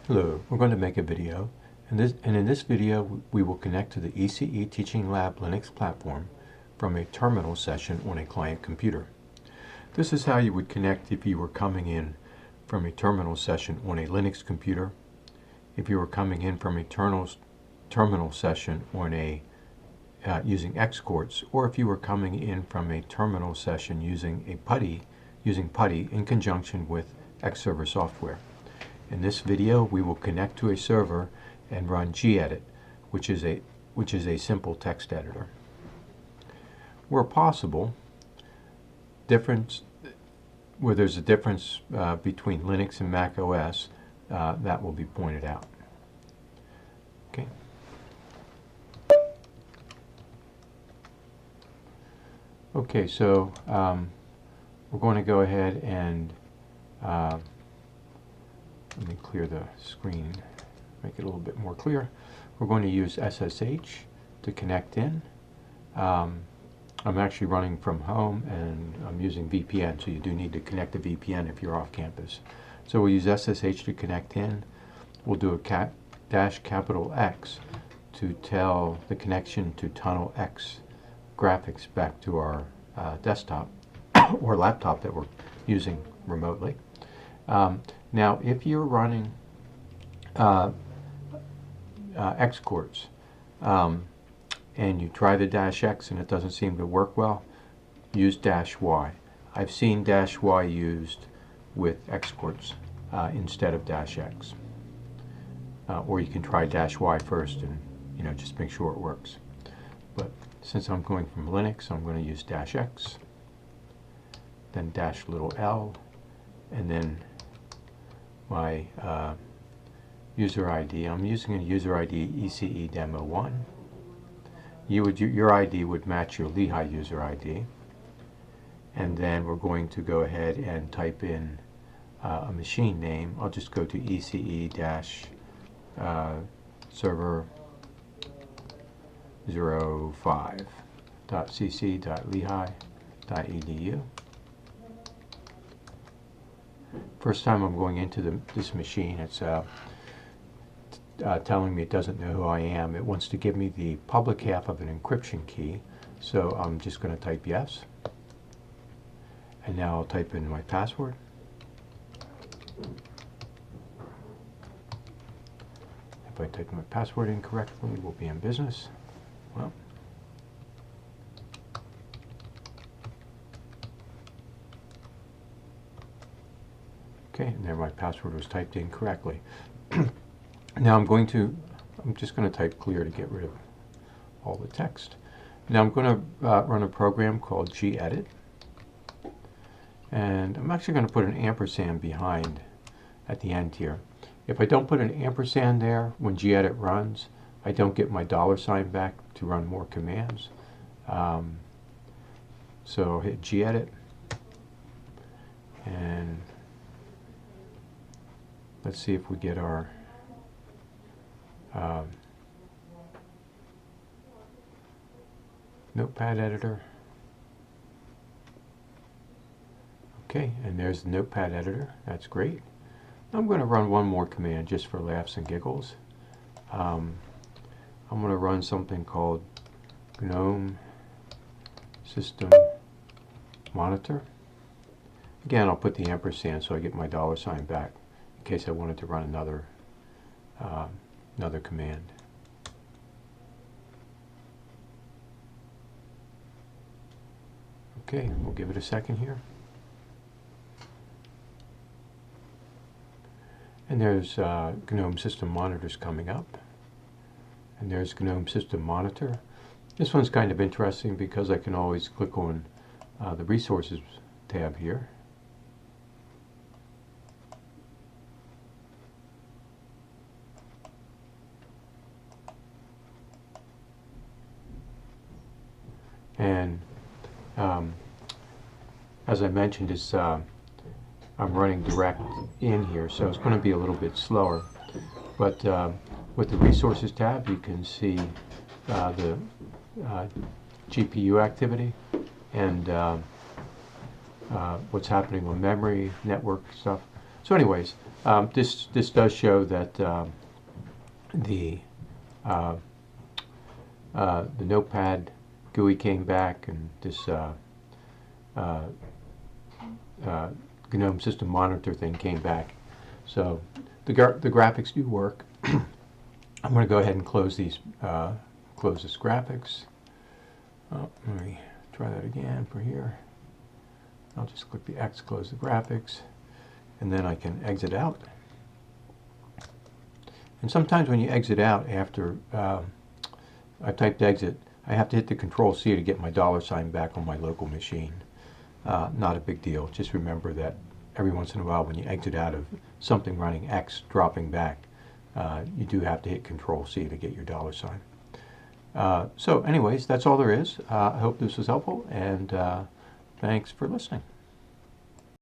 Hello, we're going to make a video, and in this video we will connect to the ECE Teaching Lab Linux platform from a terminal session on a client computer. This is how you would connect if you were coming in from a terminal session on a Linux computer, if you were coming in from a terminal session on a using Xcorts, or if you were coming in from a terminal session using PuTTY in conjunction with Xserver software. In this video, we will connect to a server and run gedit, which is a simple text editor. Where possible, where there's a difference between Linux and Mac OS, that will be pointed out. Okay. Okay, so we're going to go ahead and let me clear the screen, make it a little bit more clear. We're going to use SSH to connect in. I'm actually running from home and I'm using VPN, so you do need to connect to VPN if you're off campus. So we'll use SSH to connect in. We'll do a --X to tell the connection to Tunnel X graphics back to our desktop or laptop that we're using remotely. Now, if you're running Xcorts and you try the -X and it doesn't seem to work well, use -Y. I've seen -Y used with Xcorts instead of -X. Or you can try -Y first and just make sure it works. But since I'm going from Linux, I'm going to use -X, then -L, and then my user ID. I'm using a user ID ECE Demo 1. Your ID would match your Lehigh user ID. And then we're going to go ahead and type in a machine name. I'll just go to ECE-server 05.cc.lehigh.edu. First time I'm going into this machine, it's telling me it doesn't know who I am. It wants to give me the public half of an encryption key, so I'm just going to type yes. And now I'll type in my password. If I type my password incorrectly, we'll be in business. Well, okay, and there my password was typed in correctly. Now I'm just going to type clear to get rid of all the text. Now I'm going to run a program called gedit, and I'm actually going to put an ampersand behind at the end here. If I don't put an ampersand there when gedit runs, I don't get my $ back to run more commands. So I'll hit gedit, and let's see if we get our notepad editor. Okay, and there's the notepad editor. That's great. I'm going to run one more command just for laughs and giggles. I'm going to run something called GNOME system monitor. Again, I'll put the ampersand so I get my $ back in case I wanted to run another command. Okay, we'll give it a second here. And there's GNOME System Monitors coming up. And there's GNOME System Monitor. This one's kind of interesting because I can always click on the Resources tab here. And as I mentioned, I'm running direct in here, so it's going to be a little bit slower. But with the Resources tab, you can see the GPU activity and what's happening with memory, network stuff. So anyways, this does show that the Notepad GUI came back, and this GNOME System Monitor thing came back. So the graphics do work. I'm going to go ahead and close these, close this graphics. Oh, let me try that again for here. I'll just click the X, close the graphics, and then I can exit out. And sometimes when you exit out after I typed exit, I have to hit the Control-C to get my $ back on my local machine. Not a big deal. Just remember that every once in a while when you exit out of something running X dropping back, you do have to hit Control-C to get your $. So anyways, that's all there is. I hope this was helpful, and thanks for listening.